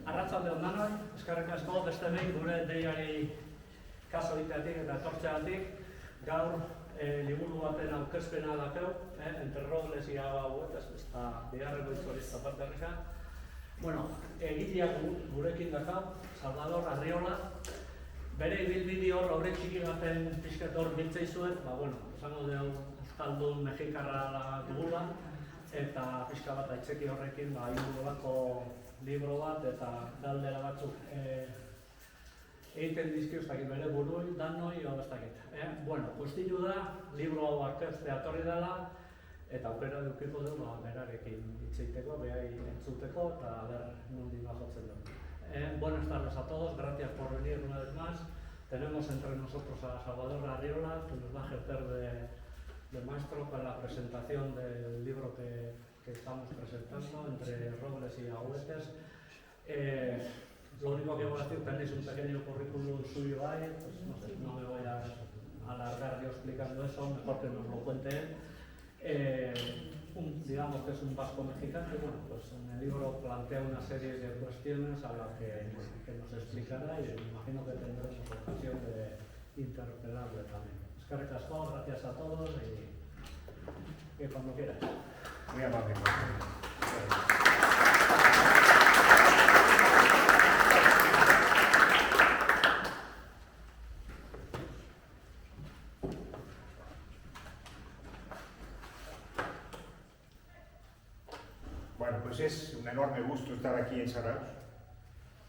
Arratsalde on danoi, eskerrik asko beste behin gure deiari kaso egiteagatik eta etortzeagatik. Gaur liburu baten aurkezpena dakeu, Entre robles y agüetes, bigarreko hitz hori zaparterrika. Bueno, egileak gurekin dakau, Salvador Arriola. Bere ibilbide hor aurre txiki baten pixkat hor biltzei zuen, esango dugu euskaldun mexikarra dugula, eta pixka bat aitzeki horrekin ingurulako libro bat eta galdera batzuk egiten dizkio ez dakit bere burui, danoi, ez dakit. Guztilu da, libro hau aurkeztea etorri dela, eta aukera edukiko dugu berarekin hitz egiteko, behai entzuteko, eta ber nondik bajotzen dugu. Buenas tardes a todos, gracias por venir una vez más. Tenemos entre nosotros a Salvador Arriola, que nos va a ejercer de maestro para la presentación del libro que estamos presentando, Entre robles y agüetes. Lo único que voy a decir, tenéis un pequeño currículum suyo ahí, pues no sé, no me voy a alargar yo explicando eso, mejor que nos lo cuente él. Digamos que es un vasco mexicano y pues en el libro plantea una serie de cuestiones a las que nos explicará y me imagino que tendremos ocasión de interpelarle también. Eskerrik asko, gracias a todos y cuando quieras. Muy amable. Bueno, pues es un enorme gusto estar aquí en Zarauz,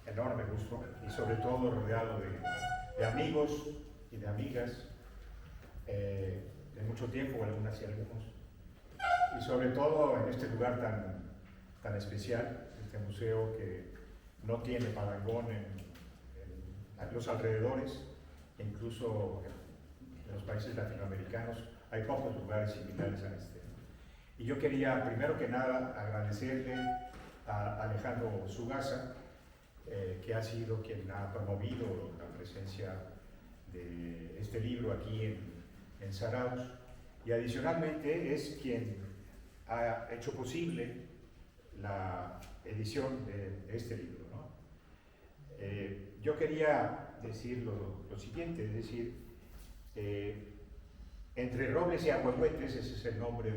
enorme gusto, y sobre todo rodeado de amigos y de amigas de mucho tiempo, algunas y algunos, y sobre todo en este lugar tan especial, este museo que no tiene parangón en los alrededores, e incluso en los países latinoamericanos hay pocos lugares similares a este. Y yo quería, primero que nada, agradecerle a Alejandro Sugasa, que ha sido quien ha promovido la presencia de este libro aquí en Zarauz, y adicionalmente es quien ha hecho posible la edición de este libro, ¿no? Yo quería decir lo siguiente, es decir, Entre robles y agüetes, ese es el nombre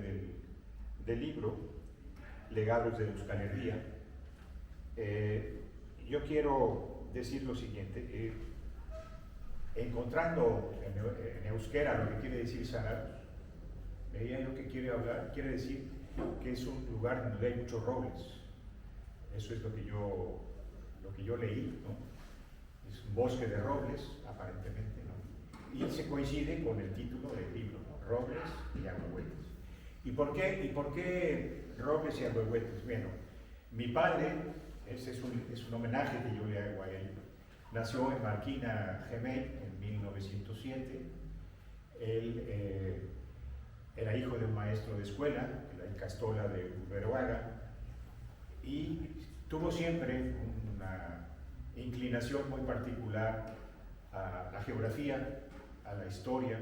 del libro, Legados de Euskal Herria. Yo quiero decir lo siguiente, encontrando en euskera lo que quiere decir Zarauz, veía yo que quiere decir que es un lugar donde hay muchos robles. Eso es lo que yo leí, ¿no? Es un bosque de robles, aparentemente, ¿no? Y se coincide con el título del libro, ¿no? Robles y agüetes. ¿Y por qué robles y agüetes? Bueno, mi padre, ese es un homenaje que yo le hago a él, nació en Marquina, Gemel, en 1907. Él era hijo de un maestro de escuela, en Castola de Uberoaga, y tuvo siempre una inclinación muy particular a la geografía, a la historia,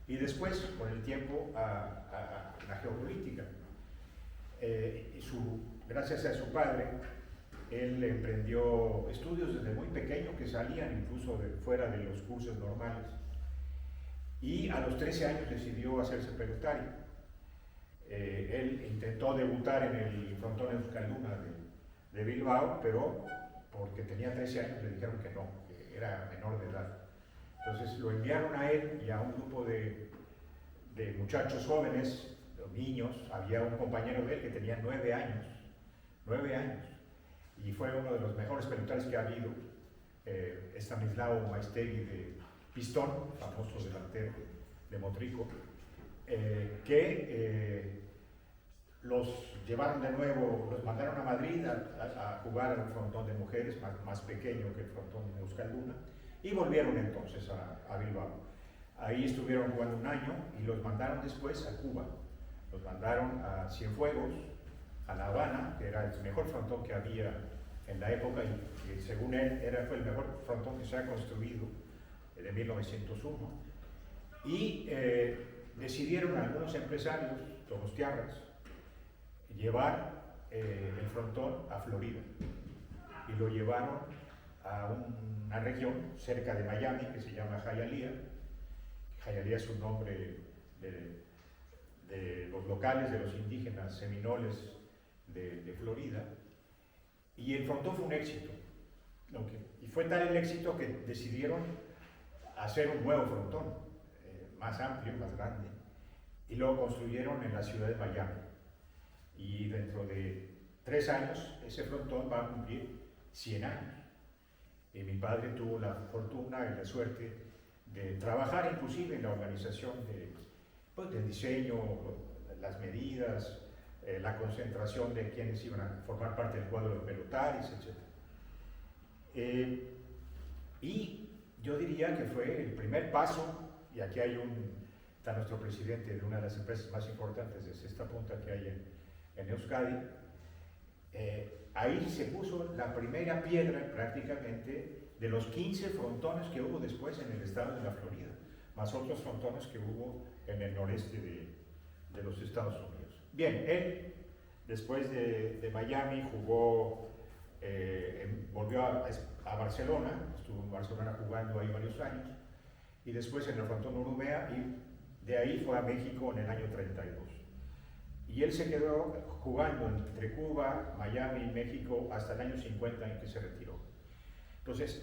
y después, con el tiempo, a la geopolítica. Gracias a su padre, él emprendió estudios desde muy pequeño que salían incluso fuera de los cursos normales, y a los 13 años decidió hacerse pelotari. Él intentó debutar en el frontón Euskalduna de Bilbao, pero porque tenía 13 años le dijeron que no, que era menor de edad. Entonces lo enviaron a él y a un grupo de muchachos jóvenes, niños. Había un compañero de él que tenía 9 años, y fue uno de los mejores pelotaris que ha habido, Stanislao Maistegui de Pistón, famoso delantero de Motrico, que los llevaron de nuevo, los mandaron a Madrid a jugar al frontón de mujeres, más pequeño que el frontón de Euskalduna, y volvieron entonces a Bilbao. Ahí estuvieron jugando un año y los mandaron después a Cuba. Los mandaron a Cienfuegos, a La Habana, que era el mejor frontón que había en la época, y según él fue el mejor frontón que se ha construido de 1901. Y decidieron algunos empresarios donostiarras llevar el frontón a Florida y lo llevaron a una región cerca de Miami que se llama Hialeah. Hialeah es un nombre de los locales, de los indígenas seminoles de Florida, y el frontón fue un éxito. Y fue tal el éxito que decidieron hacer un nuevo frontón, más amplio, más grande, y lo construyeron en la ciudad de Miami. Y dentro de 3 años, ese frontón va a cumplir 100 años. Y mi padre tuvo la fortuna y la suerte de trabajar inclusive en la organización del diseño, las medidas, la concentración de quienes iban a formar parte del cuadro de pelotaris, etc. Y yo diría que fue el primer paso, y aquí está nuestro presidente de una de las empresas más importantes desde esta punta que hay en Euskadi. Ahí se puso la primera piedra prácticamente de los 15 frontones que hubo después en el estado de la Florida, más otros frontones que hubo en el noreste de los Estados Unidos. Bien, él después de Miami volvió a Barcelona, estuvo en Barcelona jugando ahí varios años, y después en el frontón Urumea, y de ahí fue a México en el año 32. Y él se quedó jugando entre Cuba, Miami y México hasta el año 50 en que se retiró. Entonces,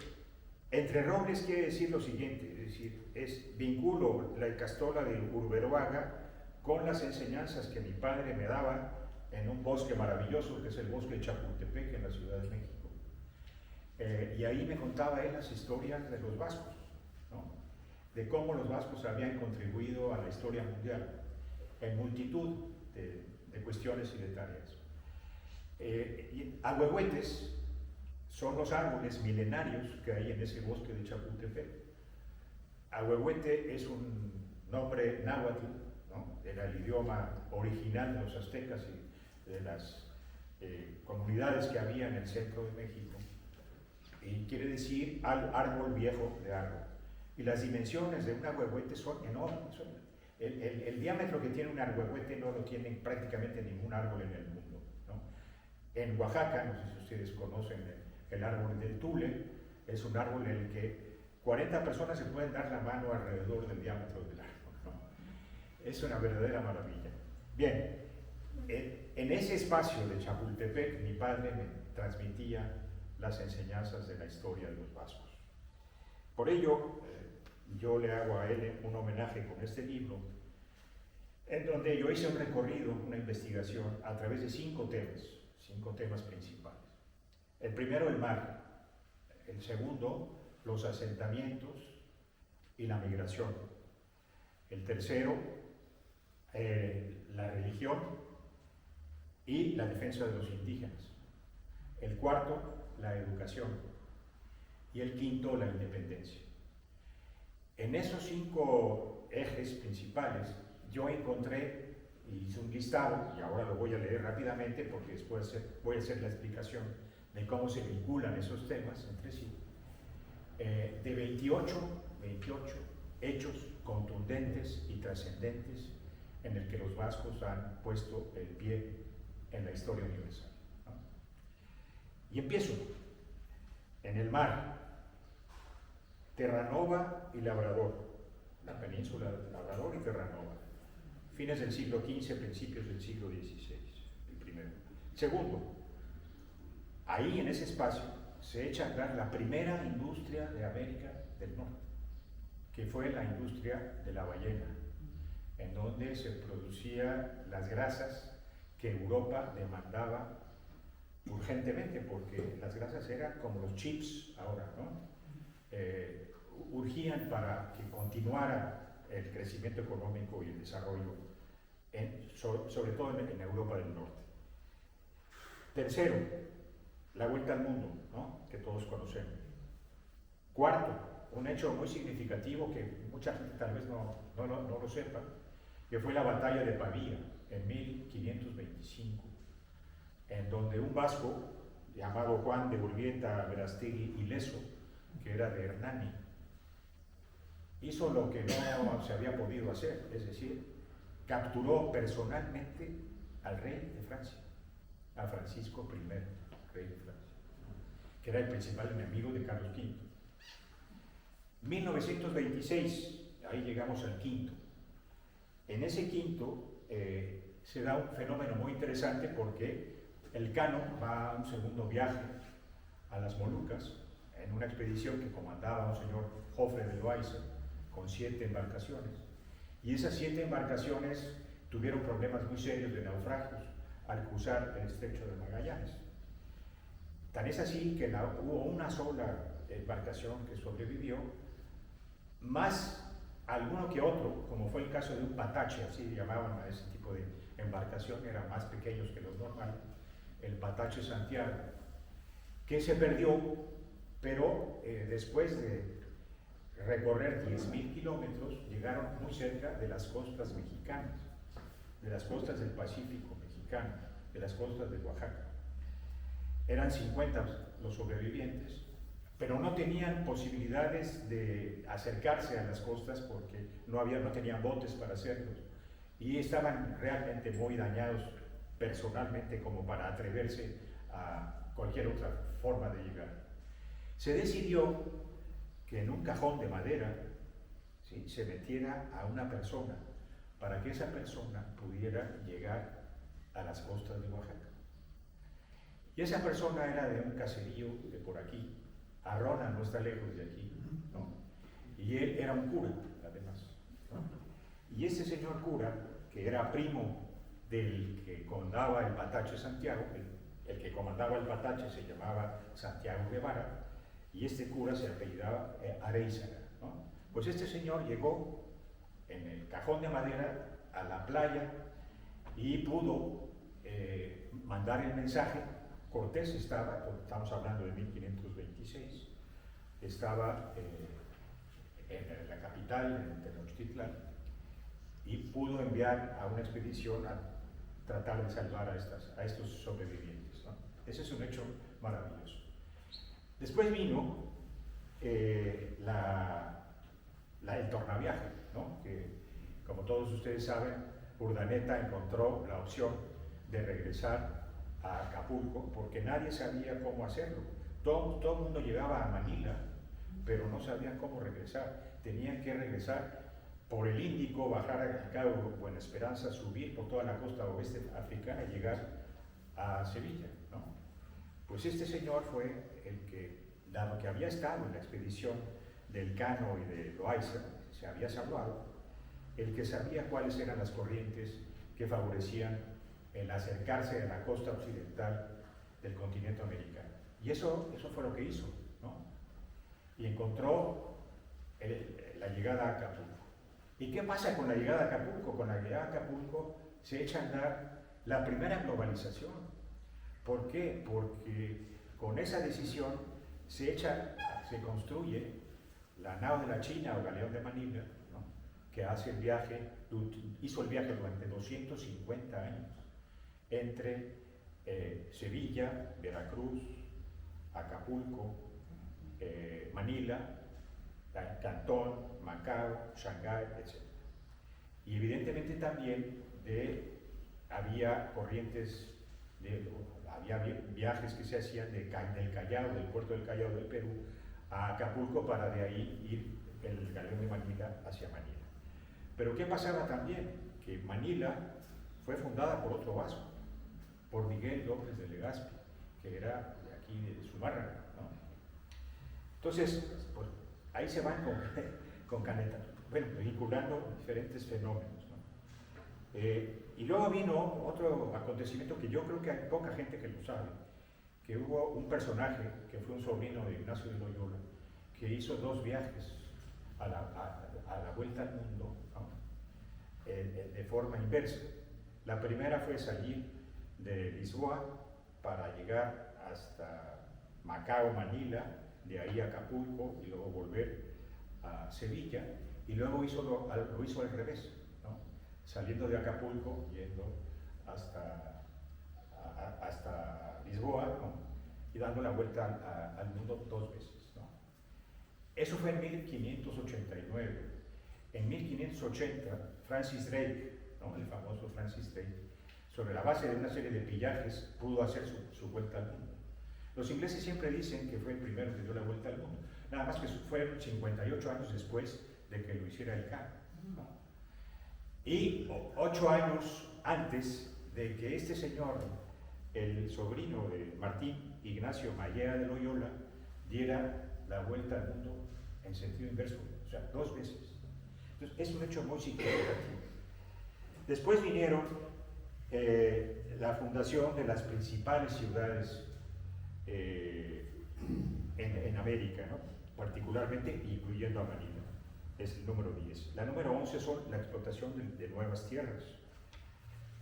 Entre Robles quiere decir lo siguiente, es decir, vinculo la Ikastola de Urberoaga con las enseñanzas que mi padre me daba en un bosque maravilloso que es el bosque de Chapultepec en la Ciudad de México. Y ahí me contaba él las historias de los vascos, ¿no? De cómo los vascos habían contribuido a la historia mundial en multitud de cuestiones y de tareas. Ahuehuetes son los árboles milenarios que hay en ese bosque de Chapultepec. Ahuehuete es un nombre náhuatl, ¿no? Era el idioma original de los aztecas y de las comunidades que había en el centro de México. Y quiere decir árbol viejo de árbol. Y las dimensiones de un ahuehuete son enormes. El diámetro que tiene un ahuehuete no lo tiene prácticamente ningún árbol en el mundo, ¿no? En Oaxaca, no sé si ustedes conocen el árbol del tule, es un árbol en el que 40 personas se pueden dar la mano alrededor del diámetro del árbol, ¿no? Es una verdadera maravilla. Bien, en ese espacio de Chapultepec mi padre me transmitía las enseñanzas de la historia de los vascos. Por ello, yo le hago a él un homenaje con este libro, en donde yo hice un recorrido, una investigación a través de 5 temas principales. El primero, el mar. El segundo, los asentamientos y la migración. El tercero, la religión y la defensa de los indígenas. El cuarto, la educación. Y el quinto, la independencia. En esos 5 ejes principales, yo encontré, y hice un listado, y ahora lo voy a leer rápidamente porque después voy a hacer la explicación de cómo se vinculan esos temas entre sí, de 28 hechos contundentes y trascendentes en el que los vascos han puesto el pie en la historia universal, ¿no? Y empiezo. En el mar, Terranova y Labrador, la península de Labrador y Terranova, fines del siglo XV, principios del siglo XVI, el primero. Segundo, ahí en ese espacio se echa a andar la primera industria de América del Norte, que fue la industria de la ballena, en donde se producían las grasas que Europa demandaba urgentemente, porque las grasas eran como los chips ahora, ¿no? Urgían para que continuara el crecimiento económico y el desarrollo, sobre todo en Europa del Norte. Tercero, la vuelta al mundo, ¿no? Que todos conocemos. Cuarto, un hecho muy significativo que mucha gente tal vez no lo sepa, que fue la batalla de Pavía en 1525, en donde un vasco llamado Juan de Urbieta Verástegui y Leso, que era de Hernani, hizo lo que no se había podido hacer, es decir, capturó personalmente al rey de Francia, a Francisco I, rey de Francia, que era el principal enemigo de Carlos V. 1926, ahí llegamos al quinto. En ese quinto se da un fenómeno muy interesante porque el Cano va a un segundo viaje a las Molucas en una expedición que comandaba un señor Jofre de Loaiza con 7 embarcaciones. Y esas 7 embarcaciones tuvieron problemas muy serios de naufragios al cruzar el estrecho de Magallanes. Tan es así que hubo una sola embarcación que sobrevivió, más alguno que otro, como fue el caso de un patache, así llamaban a ese tipo de embarcación, eran más pequeños que los normales, el patache Santiago, que se perdió, pero después de recorrer 10.000 kilómetros, llegaron muy cerca de las costas mexicanas, de las costas del Pacífico mexicano, de las costas de Oaxaca. Eran 50 los sobrevivientes, pero no tenían posibilidades de acercarse a las costas porque no tenían botes para hacerlo, y estaban realmente muy dañados personalmente como para atreverse a cualquier otra forma de llegar. Se decidió que en un cajón de madera, ¿sí?, se metiera a una persona para que esa persona pudiera llegar a las costas de Oaxaca. Y esa persona era de un caserío de por aquí, Arrona no está lejos de aquí, ¿no? Y él era un cura, además, ¿no? Y ese señor cura, que era primo del que comandaba el patache Santiago, el que comandaba el patache se llamaba Santiago Guevara, y este cura se apellidaba Areizaga, ¿no? Pues este señor llegó en el cajón de madera a la playa y pudo mandar el mensaje. Cortés estaba, estamos hablando de 1526, estaba en la capital, en Tenochtitlan, y pudo enviar a una expedición a tratar de salvar a estos sobrevivientes, ¿no? Ese es un hecho maravilloso. Después vino el tornaviaje, ¿no? Que, como todos ustedes saben, Urdaneta encontró la opción de regresar a Acapulco porque nadie sabía cómo hacerlo. Todo el mundo llegaba a Manila, pero no sabían cómo regresar. Tenían que regresar por el Índico, bajar al Cabo Buena Esperanza, subir por toda la costa oeste africana y llegar a Sevilla, ¿no? Pues este señor fue el que, dado que había estado en la expedición del Cano y de Loaiza, se había salvado, el que sabía cuáles eran las corrientes que favorecían el acercarse a la costa occidental del continente americano. Y eso fue lo que hizo, ¿no? Y encontró la llegada a Acapulco. ¿Y qué pasa con la llegada a Acapulco? Con la llegada a Acapulco se echa a andar la primera globalización. ¿Por qué? Porque con esa decisión se construye la nao de la China o galeón de Manila, ¿no?, que hizo el viaje durante 250 años entre Sevilla, Veracruz, Acapulco, Manila, Cantón, Macao, Shanghái, etc. Y evidentemente también había corrientes, había viajes que se hacían del Callao, del puerto del Callao del Perú, a Acapulco para de ahí ir el galeón de Manila hacia Manila. Pero ¿qué pasaba también? Que Manila fue fundada por otro vasco, por Miguel López de Legazpi, que era de aquí de Zumárraga, ¿no? Entonces, pues, ahí se van con Caneta, bueno, vinculando diferentes fenómenos, ¿no? Y luego vino otro acontecimiento que yo creo que hay poca gente que lo sabe, que hubo un personaje que fue un sobrino de Ignacio de Loyola, que hizo 2 viajes a la vuelta al mundo, ¿no?, de forma inversa. La primera fue salir de Lisboa para llegar hasta Macao, Manila, de ahí a Acapulco y luego volver a Sevilla, y luego lo hizo al revés, ¿no?, saliendo de Acapulco, yendo hasta Lisboa, ¿no?, y dando la vuelta al mundo 2 veces, ¿no? Eso fue en 1589. En 1580, Francis Drake, ¿no?, el famoso Francis Drake, sobre la base de una serie de pillajes, pudo hacer su vuelta al mundo. Los ingleses siempre dicen que fue el primero que dio la vuelta al mundo, nada más que fue 58 años después de que lo hiciera Elcano, ¿no? Y 8 años antes de que este señor, el sobrino de Martín Ignacio Mallea de Loyola, diera la vuelta al mundo en sentido inverso, o sea, 2 veces. Entonces, es un hecho muy significativo. Después vinieron la fundación de las principales ciudades en América, ¿no? Particularmente incluyendo a Manila, es el número 10. La número 11 son la explotación de nuevas tierras.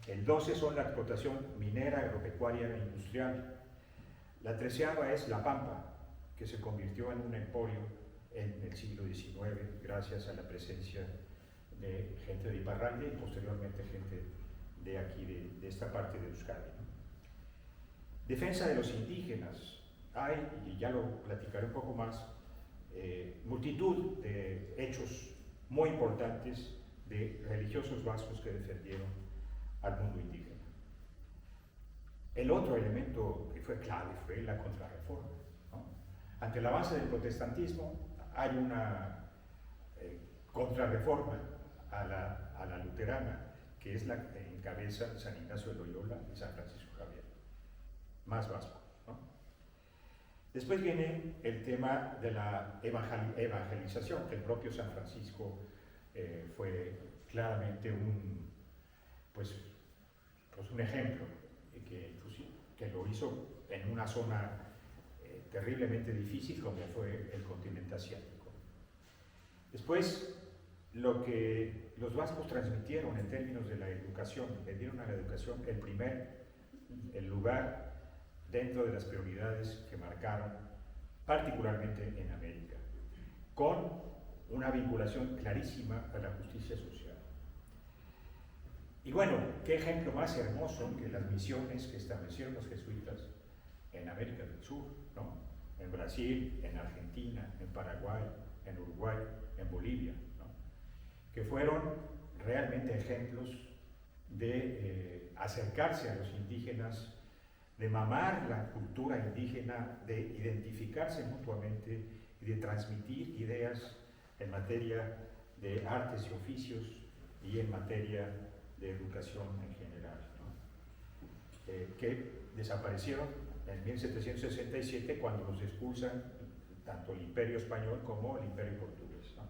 El 12 son la explotación minera, agropecuaria e industrial. La 13ª es La Pampa, que se convirtió en un emporio en el siglo XIX gracias a la presencia de gente de Iparralde y posteriormente gente de aquí, de esta parte de Euskadi, ¿no? Defensa de los indígenas. Hay, y ya lo platicaré un poco más, multitud de hechos muy importantes de religiosos vascos que defendieron al mundo indígena. El otro elemento que fue clave fue la contrarreforma, ¿no? Ante el avance del protestantismo hay una contrarreforma a la luterana, que es la que encabeza San Ignacio de Loyola y San Francisco Javier, más vasco, ¿no? Después viene el tema de la evangelización, que el propio San Francisco fue claramente un ejemplo, que lo hizo en una zona terriblemente difícil como fue el continente asiático. Después, lo que los vascos transmitieron en términos de la educación, le dieron a la educación el lugar dentro de las prioridades que marcaron, particularmente en América, con una vinculación clarísima a la justicia social. Y bueno, qué ejemplo más hermoso que las misiones que establecieron los jesuitas en América del Sur, ¿no? En Brasil, en Argentina, en Paraguay, en Uruguay, en Bolivia, ¿no? Que fueron realmente ejemplos de acercarse a los indígenas, de mamar la cultura indígena, de identificarse mutuamente y de transmitir ideas en materia de artes y oficios y en materia de educación en general, ¿no? Que desaparecieron en 1767 cuando los expulsan tanto el Imperio Español como el Imperio Portugués, ¿no?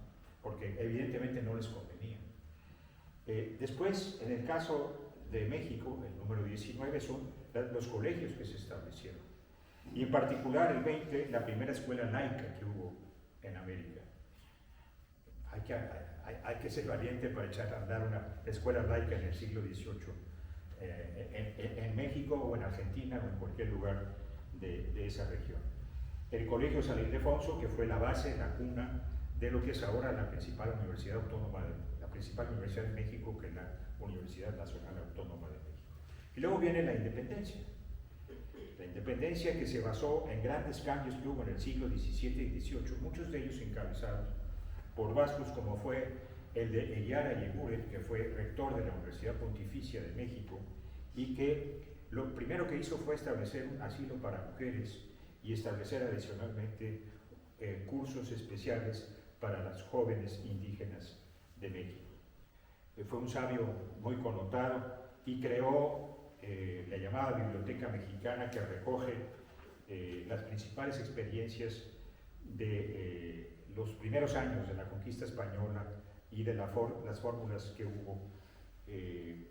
Porque evidentemente no les convenía. Después, en el caso de México, el número 19 son los colegios que se establecieron, y en particular el 20, la primera escuela laica que hubo en América. Hay que ser valiente para echar a andar una escuela laica en el siglo XVIII, en México o en Argentina o en cualquier lugar de esa región. El Colegio San Ildefonso, que fue la base, la cuna de lo que es ahora la principal universidad autónoma, la principal universidad de México, que es la Universidad Nacional Autónoma de México. Y luego viene la independencia. La independencia que se basó en grandes cambios que hubo en el siglo XVII y XVIII, muchos de ellos encabezados por vascos, como fue el de Eyara Yeguren, que fue rector de la Universidad Pontificia de México, y que lo primero que hizo fue establecer un asilo para mujeres y establecer adicionalmente cursos especiales para las jóvenes indígenas de México. Fue un sabio muy connotado y creó la llamada Biblioteca Mexicana, que recoge las principales experiencias de los primeros años de la conquista española y de las fórmulas que hubo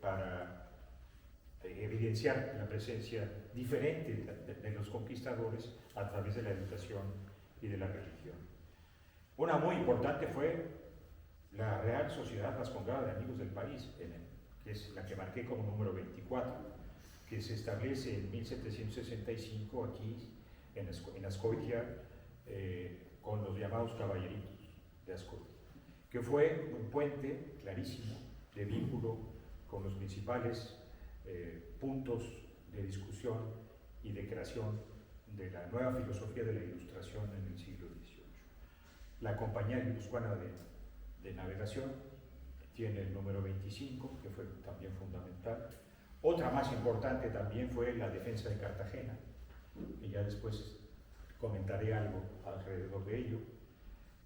para evidenciar la presencia diferente de los conquistadores a través de la educación y de la religión. Una muy importante fue la Real Sociedad Vascongada de Amigos del País, que es la que marqué como número 24, que se establece en 1765 aquí en Azcoitia, con los llamados caballeritos de Azcoitia, que fue un puente clarísimo de vínculo con los principales puntos de discusión y de creación de la nueva filosofía de la Ilustración en el siglo XVIII. La Compañía Guipuzcoana de Navegación tiene el número 25, que fue también fundamental. Otra más importante también fue la defensa de Cartagena, y ya después comentaré algo alrededor de ello,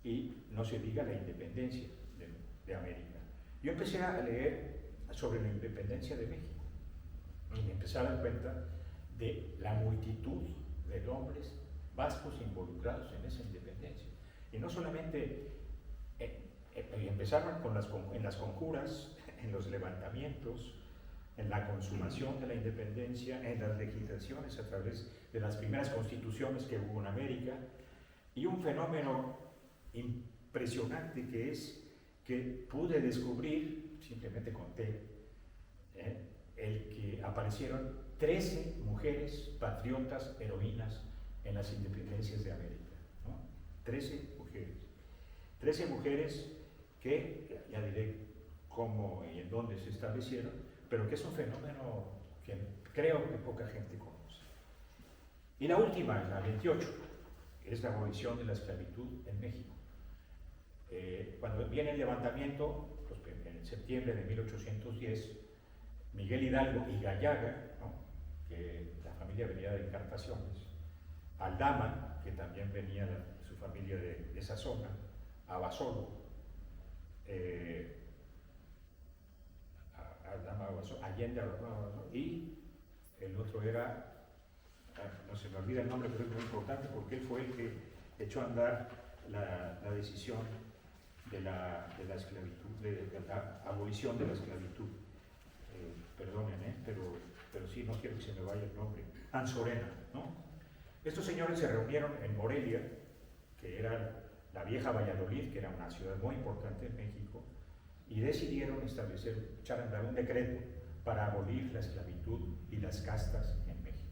y no se diga la independencia de América. Yo empecé a leer sobre la independencia de México y me empecé a dar cuenta de la multitud de hombres vascos involucrados en esa independencia. Y no solamente empezaron en las conjuras, en los levantamientos, en la consumación de la independencia, en las legislaciones a través de las primeras constituciones que hubo en América, y un fenómeno impresionante que es que pude descubrir, simplemente conté, el que aparecieron 13 mujeres patriotas heroínas en las independencias de América, ¿no? 13 mujeres. 13 mujeres que, ya diré cómo y en dónde se establecieron, pero que es un fenómeno que creo que poca gente conoce. Y la última, la 28, es la abolición de la esclavitud en México. Cuando viene el levantamiento, pues, en septiembre de 1810, Miguel Hidalgo y Gallaga, ¿no?, que la familia venía de Encartaciones, Aldama, que también venía de su familia de esa zona, Abasolo, Allende, y el otro era, no se me olvida el nombre, pero es muy importante porque él fue el que echó a andar la decisión de la esclavitud, de la abolición de la esclavitud. Perdonen, pero sí, no quiero que se me vaya el nombre. Anzorena, ¿no? Estos señores se reunieron en Morelia, que era la vieja Valladolid, que era una ciudad muy importante en México, y decidieron echar a andar un decreto para abolir la esclavitud y las castas en México.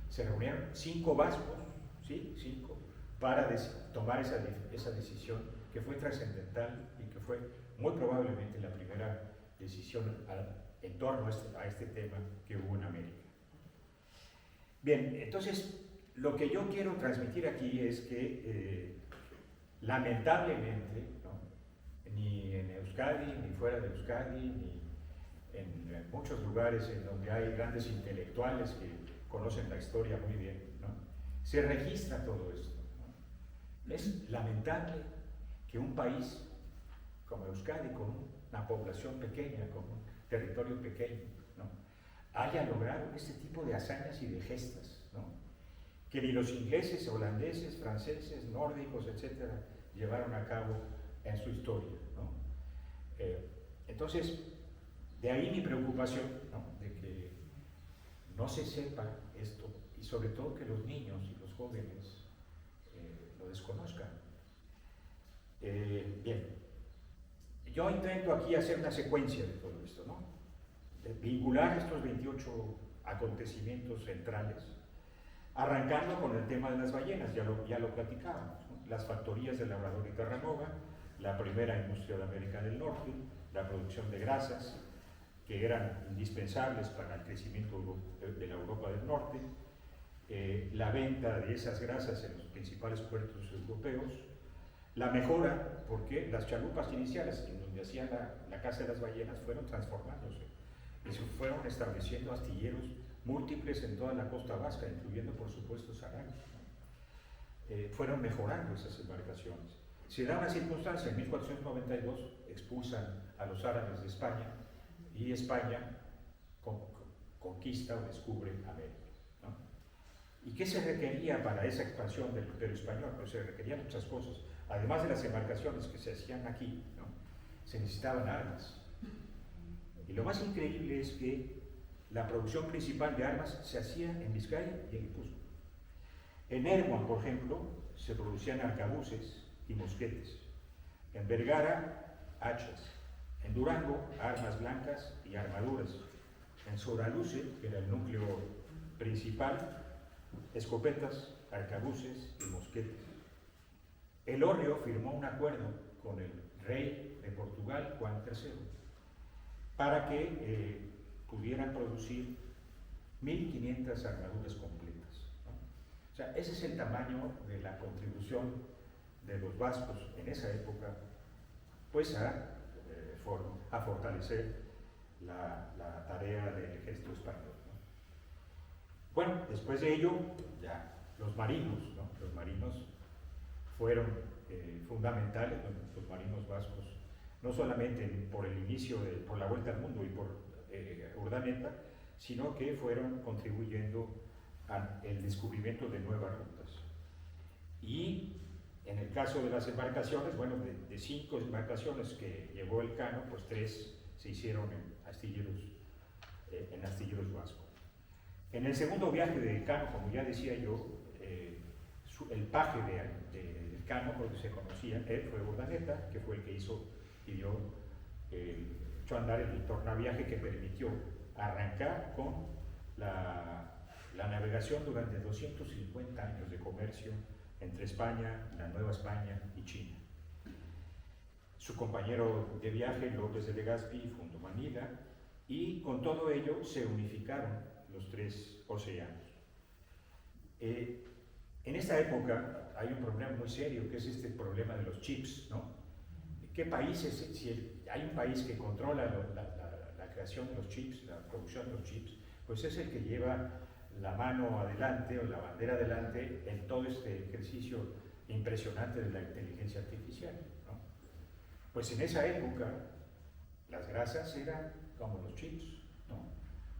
Se reunieron 5 vascos, ¿sí? 5, para tomar esa decisión que fue trascendental y que fue muy probablemente la primera decisión en torno a este tema que hubo en América. Bien, entonces, lo que yo quiero transmitir aquí es que lamentablemente, ¿no?, ni en Euskadi, ni fuera de Euskadi, ni en muchos lugares en donde hay grandes intelectuales que conocen la historia muy bien, ¿no?, se registra todo esto, ¿no? Es lamentable que un país como Euskadi, con una población pequeña, con un territorio pequeño, ¿no?, haya logrado este tipo de hazañas y de gestas, ¿no?, que ni los ingleses, holandeses, franceses, nórdicos, etcétera, llevaron a cabo en su historia, ¿no? Entonces, de ahí mi preocupación, ¿no?, de que no se sepa esto y sobre todo que los niños y los jóvenes lo desconozcan. Bien, yo intento aquí hacer una secuencia de todo esto, ¿no?, de vincular estos 28 acontecimientos centrales, arrancando con el tema de las ballenas, ya lo platicábamos, ¿no?, las factorías de Labrador y Terranova, la primera industria de América del Norte, la producción de grasas que eran indispensables para el crecimiento de la Europa del Norte, la venta de esas grasas en los principales puertos europeos, la mejora, porque las chalupas iniciales en donde hacían la caza de las ballenas fueron transformándose y se fueron estableciendo astilleros múltiples en toda la costa vasca, incluyendo por supuesto Saragos. Fueron mejorando esas embarcaciones. Se da una circunstancia, en 1492 expulsan a los árabes de España y España conquista o descubre América, ¿no? ¿Y qué se requería para esa expansión del imperio español? Pues se requerían muchas cosas. Además de las embarcaciones que se hacían aquí, ¿no?, se necesitaban armas. Y lo más increíble es que la producción principal de armas se hacía en Vizcaya y en Guipúzcoa. En Ermua, por ejemplo, se producían arcabuces y mosquetes. En Vergara, hachas. En Durango, armas blancas y armaduras. En Soraluce, que era el núcleo principal, escopetas, arcabuces y mosquetes. Elorrio firmó un acuerdo con el rey de Portugal, Juan III, para que pudieran producir 1500 armaduras completas, ¿no? O sea, ese es el tamaño de la contribución de los vascos en esa época, pues a fortalecer la tarea del ejército español, ¿no? Bueno, después de ello, ya los marinos, ¿no? Los marinos fueron fundamentales, los marinos vascos, no solamente por el inicio, por la vuelta al mundo y por Urdaneta, sino que fueron contribuyendo al descubrimiento de nuevas rutas. Y en el caso de las embarcaciones, bueno, de 5 embarcaciones que llevó Elcano, pues 3 se hicieron en astilleros vascos. En el segundo viaje de Elcano, como ya decía yo, el paje de Elcano, porque se conocía, él fue Urdaneta, que fue el que echó a andar el tornaviaje que permitió arrancar con la navegación durante 250 años de comercio entre España, la Nueva España y China. Su compañero de viaje, López de Legazpi, fundó Manila, y con todo ello se unificaron los 3 océanos. En esta época hay un problema muy serio, que es este problema de los chips, ¿no? ¿Qué países, si hay un país que controla la creación de los chips, la producción de los chips, pues es el que lleva la mano adelante o la bandera adelante en todo este ejercicio impresionante de la inteligencia artificial, ¿no? Pues en esa época las grasas eran como los chips, ¿no?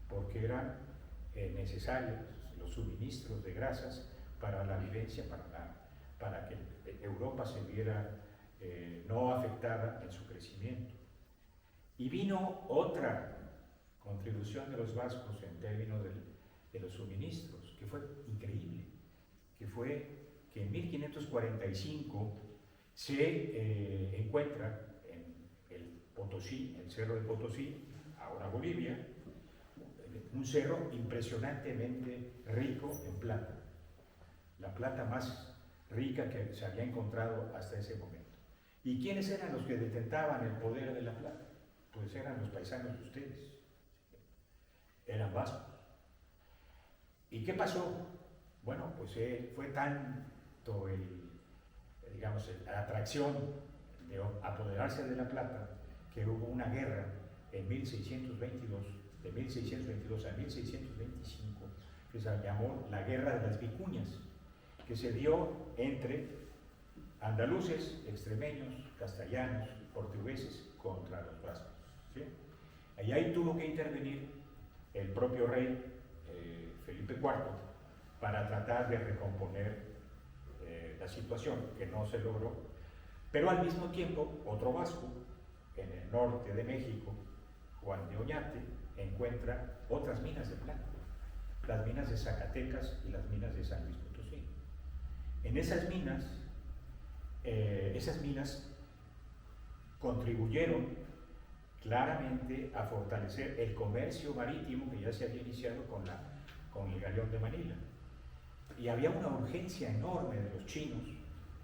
Porque eran necesarios los suministros de grasas para la vivencia, para que Europa se viera no afectada en su crecimiento. Y vino otra contribución de los vascos en términos de los suministros, que fue increíble, que fue que en 1545 se encuentra en el Potosí, el Cerro de Potosí, ahora Bolivia, un cerro impresionantemente rico en plata, la plata más rica que se había encontrado hasta ese momento. ¿Y quiénes eran los que detentaban el poder de la plata? Pues eran los paisanos de ustedes, eran vascos. ¿Y qué pasó? Bueno, pues fue tanto la atracción de apoderarse de la plata, que hubo una guerra en 1622, de 1622 a 1625, que se llamó la Guerra de las Vicuñas, que se dio entre andaluces, extremeños, castellanos, portugueses contra los vascos, ¿sí? Y ahí tuvo que intervenir el propio rey Felipe IV para tratar de recomponer la situación, que no se logró, pero al mismo tiempo otro vasco en el norte de México, Juan de Oñate, encuentra otras minas de plata, las minas de Zacatecas y las minas de San Luis Potosí. En esas minas contribuyeron claramente a fortalecer el comercio marítimo que ya se había iniciado con el galeón de Manila. Y había una urgencia enorme de los chinos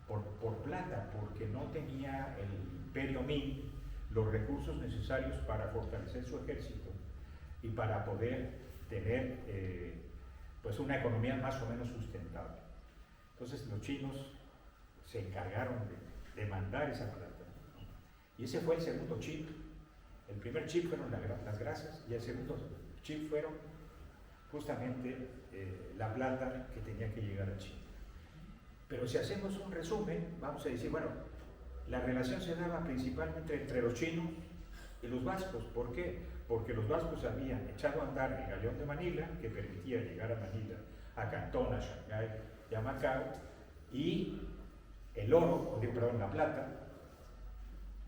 por plata, porque no tenía el imperio Ming los recursos necesarios para fortalecer su ejército y para poder tener pues una economía más o menos sustentable. Entonces los chinos se encargaron de mandar esa plata, ¿no? Y ese fue el segundo chip. El primer chip fueron las grasas, y el segundo chip fueron justamente la plata que tenía que llegar a China. Pero si hacemos un resumen, vamos a decir, bueno, la relación se daba principalmente entre los chinos y los vascos. ¿Por qué? Porque los vascos habían echado a andar el galeón de Manila, que permitía llegar a Manila, a Cantón, a Shanghái y a Macao, y el oro, la plata,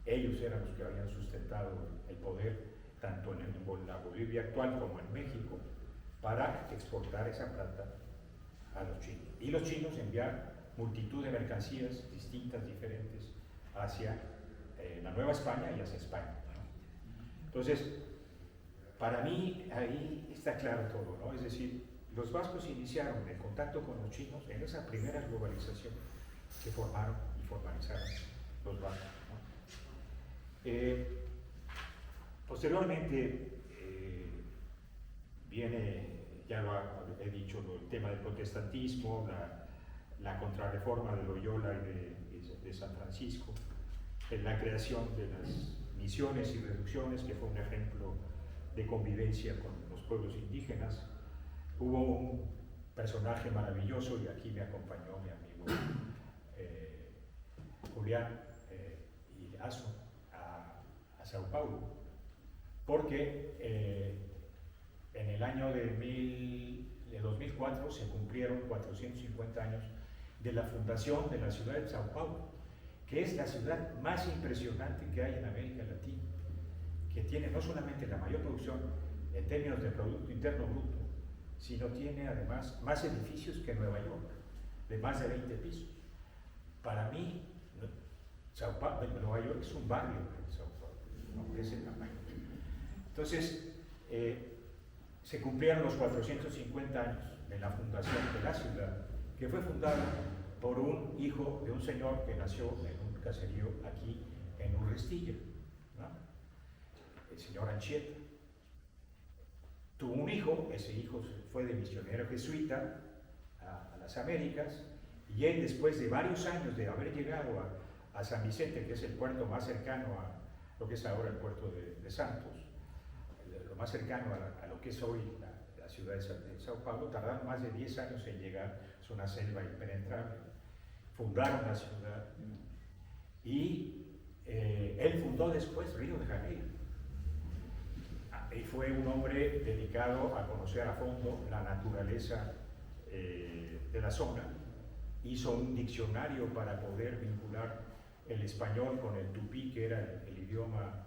ellos eran los que habían sustentado el poder tanto en la Bolivia actual como en México, para exportar esa plata a los chinos. Y los chinos enviar multitud de mercancías distintas, diferentes, hacia la Nueva España y hacia España, ¿no? Entonces, para mí ahí está claro todo, ¿no? Es decir, los vascos iniciaron el contacto con los chinos en esa primera globalización que formaron y formalizaron los vascos, ¿no? Posteriormente viene, ya lo he dicho, el tema del protestantismo, la contrarreforma de Loyola y de San Francisco, la creación de las misiones y reducciones, que fue un ejemplo de convivencia con los pueblos indígenas. Hubo un personaje maravilloso, y aquí me acompañó mi amigo Julián y Aso a Sao Paulo, porque en el año de 2004 se cumplieron 450 años de la fundación de la ciudad de Sao Paulo, que es la ciudad más impresionante que hay en América Latina, que tiene no solamente la mayor producción en términos de Producto Interno Bruto, sino tiene además más edificios que Nueva York, de más de 20 pisos. Para mí, Nueva York es un barrio de Sao Paulo, ¿no? De ese tamaño. Entonces, se cumplieron los 450 años de la fundación de la ciudad, que fue fundada por un hijo de un señor que nació en un caserío aquí en Urrestilla, ¿no? El señor Anchieta. Tuvo un hijo, ese hijo fue de misionero jesuita a las Américas, y él, después de varios años de haber llegado a San Vicente, que es el puerto más cercano a lo que es ahora el puerto de Santos, lo más cercano a lo que es hoy la ciudad de Sao Paulo, tardaron más de 10 años en llegar, es una selva impenetrable. Fundaron la ciudad y él fundó después Río de Janeiro. Y fue un hombre dedicado a conocer a fondo la naturaleza de la zona. Hizo un diccionario para poder vincular el español con el tupí, que era el idioma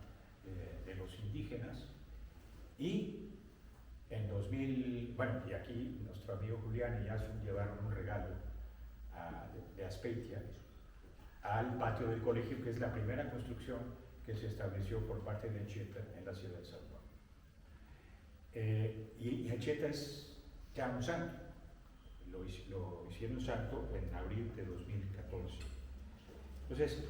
de los indígenas. Y en 2000, bueno, y aquí nuestro amigo Julián y Yasun llevaron un regalo de Azpeitia al patio del colegio, que es la primera construcción que se estableció por parte de Anchieta en la ciudad de Sao Paulo. Y Anchieta es ya un santo, lo hicieron santo en abril de 2014. Entonces,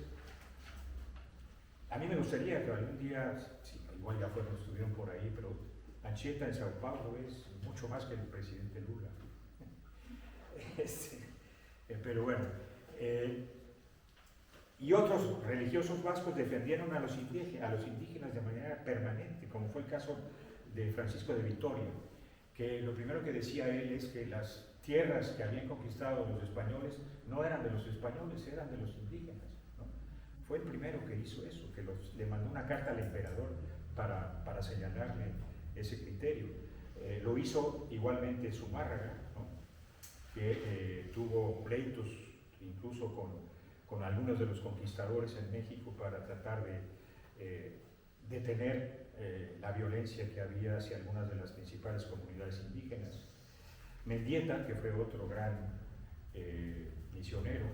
a mí me gustaría que algún día, sí, igual ya estuvieron por ahí, pero Anchieta en Sao Paulo es mucho más que el presidente Lula. Pero bueno, y otros religiosos vascos defendieron a los indígenas de manera permanente, como fue el caso de Francisco de Vitoria, que lo primero que decía él es que las tierras que habían conquistado los españoles no eran de los españoles, eran de los indígenas, ¿no? Fue el primero que hizo eso, que le mandó una carta al emperador para señalarle ese criterio. Lo hizo igualmente Zumárraga, ¿no? Que tuvo pleitos incluso con algunos de los conquistadores en México para tratar de detener la violencia que había hacia algunas de las principales comunidades indígenas. Mendieta, que fue otro gran misionero,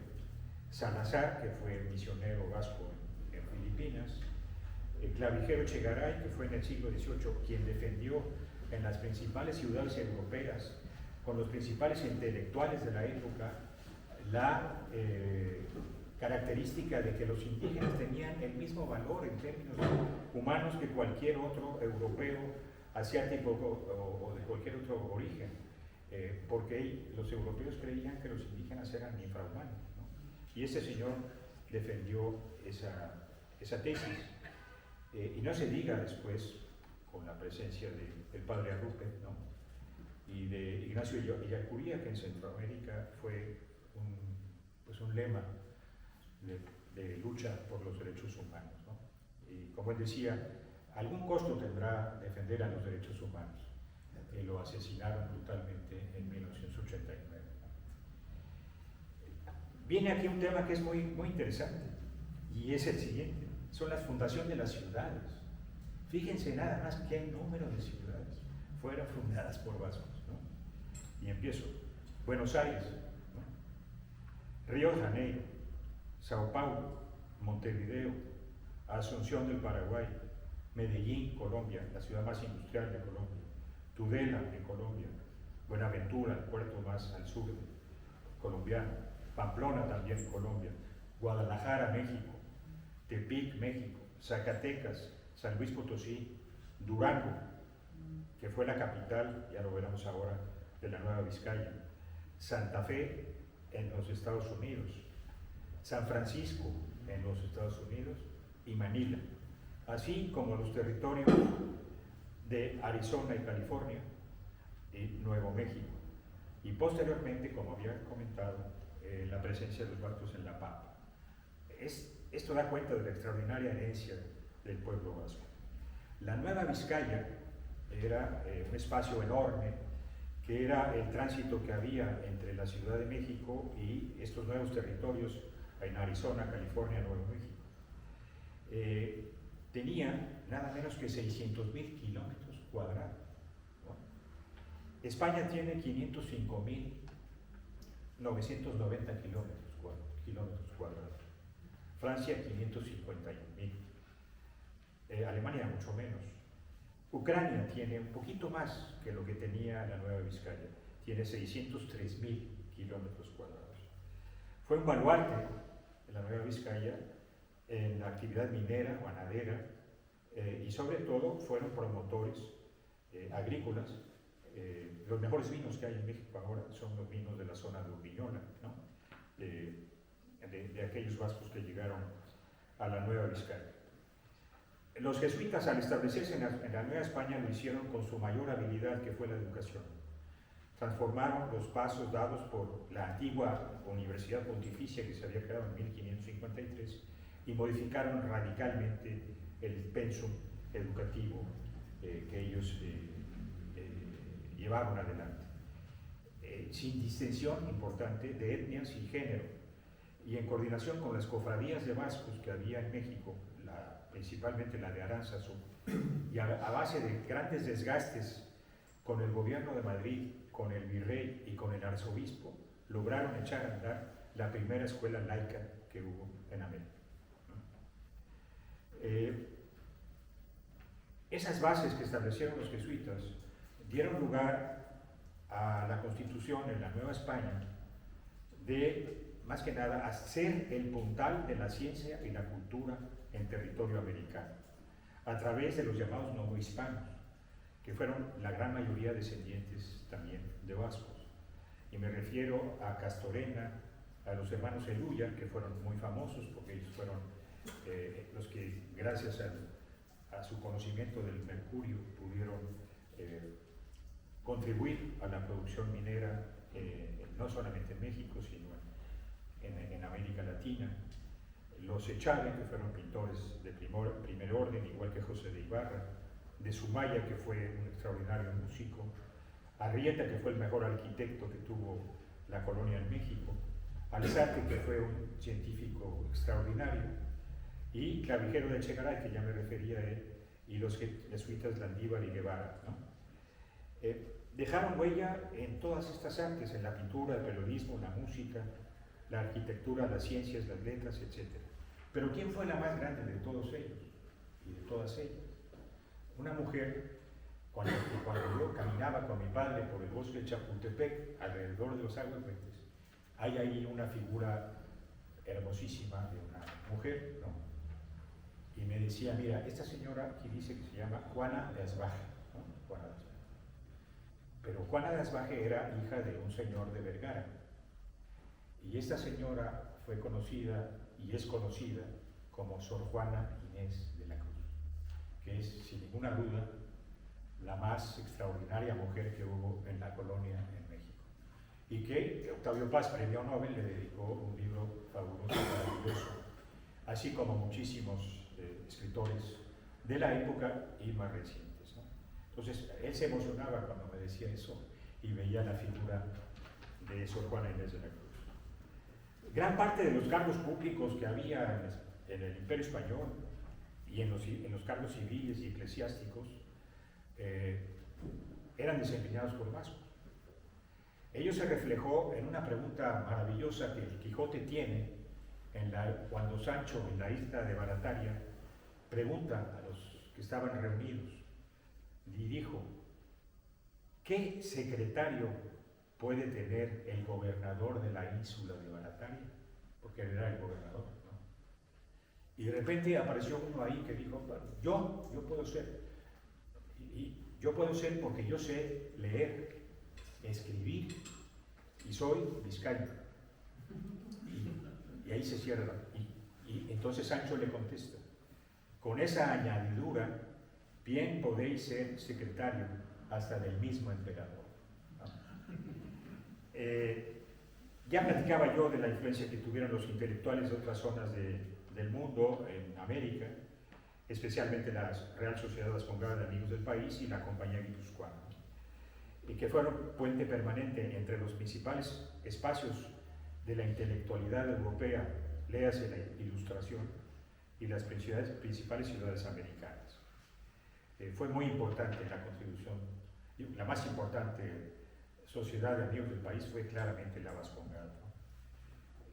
Salazar, que fue misionero vasco en Filipinas, Clavijero Echegaray, que fue en el siglo XVIII quien defendió en las principales ciudades europeas, con los principales intelectuales de la época, la característica de que los indígenas tenían el mismo valor en términos humanos que cualquier otro europeo, asiático o de cualquier otro origen, porque los europeos creían que los indígenas eran infrahumanos, ¿no? Y ese señor defendió esa tesis. Y no se diga después, con la presencia del padre Arrupe, ¿no? Y de Ignacio Ellacuría, que en Centroamérica fue un lema de lucha por los derechos humanos, ¿no? Y como él decía, algún costo tendrá defender a los derechos humanos, que lo asesinaron brutalmente en 1989. Viene aquí un tema que es muy, muy interesante, y es el siguiente: son la fundación de las ciudades. Fíjense nada más qué número de ciudades fueron fundadas por vascos, ¿no? Y empiezo: Buenos Aires, ¿no? Río de Janeiro, Sao Paulo, Montevideo, Asunción del Paraguay, Medellín, Colombia, la ciudad más industrial de Colombia, Tudela, en Colombia, Buenaventura, el puerto más al sur colombiano, Pamplona, también en Colombia, Guadalajara, México, Tepic, México, Zacatecas, San Luis Potosí, Durango, que fue la capital, ya lo veremos ahora, de la Nueva Vizcaya, Santa Fe en los Estados Unidos, San Francisco en los Estados Unidos y Manila, así como los territorios de Arizona y California y Nuevo México. Y posteriormente, como había comentado, la presencia de los vascos en La Pampa. Esto da cuenta de la extraordinaria herencia del pueblo vasco. La Nueva Vizcaya era un espacio enorme, que era el tránsito que había entre la Ciudad de México y estos nuevos territorios en Arizona, California, Nuevo México. Tenía nada menos que 600.000 kilómetros cuadrados. Bueno, España tiene 505.990 kilómetros cuadrados. Francia 551.000. Alemania mucho menos. Ucrania tiene un poquito más que lo que tenía la Nueva Vizcaya. Tiene 603.000 kilómetros cuadrados. Fue un baluarte en la Nueva Vizcaya en la actividad minera, ganadera, y sobre todo fueron promotores agrícolas. Los mejores vinos que hay en México ahora son los vinos de la zona de Urbiñola, ¿no? De aquellos vascos que llegaron a la Nueva Vizcaya. Los jesuitas, al establecerse en la Nueva España, lo hicieron con su mayor habilidad, que fue la educación. Transformaron los pasos dados por la antigua Universidad Pontificia, que se había creado en 1553, y modificaron radicalmente el pensum educativo que ellos llevaron adelante. Sin distinción importante de etnias y género, y en coordinación con las cofradías de vascos que había en México, principalmente la de Aránzazu, y a base de grandes desgastes con el gobierno de Madrid, con el virrey y con el arzobispo, lograron echar a andar la primera escuela laica que hubo en América. Esas bases que establecieron los jesuitas dieron lugar a la constitución en la Nueva España de, más que nada, hacer el puntal de la ciencia y la cultura en territorio americano, a través de los llamados novohispanos, que fueron la gran mayoría descendientes también de vascos. Y me refiero a Castorena, a los hermanos Eluya, que fueron muy famosos porque ellos fueron los que, gracias a su conocimiento del mercurio, pudieron contribuir a la producción minera, no solamente en México, sino en América Latina. Los Echave, que fueron pintores de primer orden, igual que José de Ibarra. De Sumaya, que fue un extraordinario músico. Arrieta, que fue el mejor arquitecto que tuvo la colonia en México. Alzate, que fue un científico extraordinario. Y Clavijero de Echegaray, que ya me refería a él, y los jesuitas Landívar y Guevara, ¿no? Dejaron huella en todas estas artes, en la pintura, el periodismo, la música, la arquitectura, las ciencias, las letras, etc. Pero ¿quién fue la más grande de todos ellos y de todas ellas? Una mujer, cuando yo caminaba con mi padre por el bosque de Chapultepec, alrededor de los aguafuertes, hay ahí una figura hermosísima de una mujer, ¿no? Y me decía, mira, esta señora aquí dice que se llama Juana de Asbaje, ¿no? Juana de Asbaje. Pero Juana de Asbaje era hija de un señor de Vergara. Y esta señora fue conocida y es conocida como Sor Juana Inés de la Cruz, que es, sin ninguna duda, la más extraordinaria mujer que hubo en la colonia en México. Y que Octavio Paz, premio Nobel, le dedicó un libro fabuloso, maravilloso, así como muchísimos escritores de la época y más recientes, ¿no? Entonces, él se emocionaba cuando me decía eso y veía la figura de Sor Juana Inés de la Cruz. Gran parte de los cargos públicos que había en el Imperio Español y en los cargos civiles y eclesiásticos eran desempeñados por vascos. Ello se reflejó en una pregunta maravillosa que el Quijote tiene cuando Sancho, en la isla de Barataria, pregunta a los que estaban reunidos y dijo: ¿qué secretario puede tener el gobernador de la ínsula de Barataria? Porque él era el gobernador, ¿no? Y de repente apareció uno ahí que dijo: bueno, yo puedo ser. Y yo puedo ser porque yo sé leer, escribir, y soy vizcaíno. Y ahí se cierra. Y entonces Sancho le contesta, con esa añadidura bien podéis ser secretario hasta del mismo emperador. ¿No? Ya platicaba yo de la influencia que tuvieron los intelectuales de otras zonas del mundo, en América, especialmente la Real Sociedad Vascongada de Amigos del País y la Compañía Guipuzcoana, y que fueron puente permanente entre los principales espacios de la intelectualidad europea, léase la Ilustración, y las principales ciudades americanas. Fue muy importante la contribución, la más importante sociedad de amigos del país fue claramente la Vascongada, ¿no?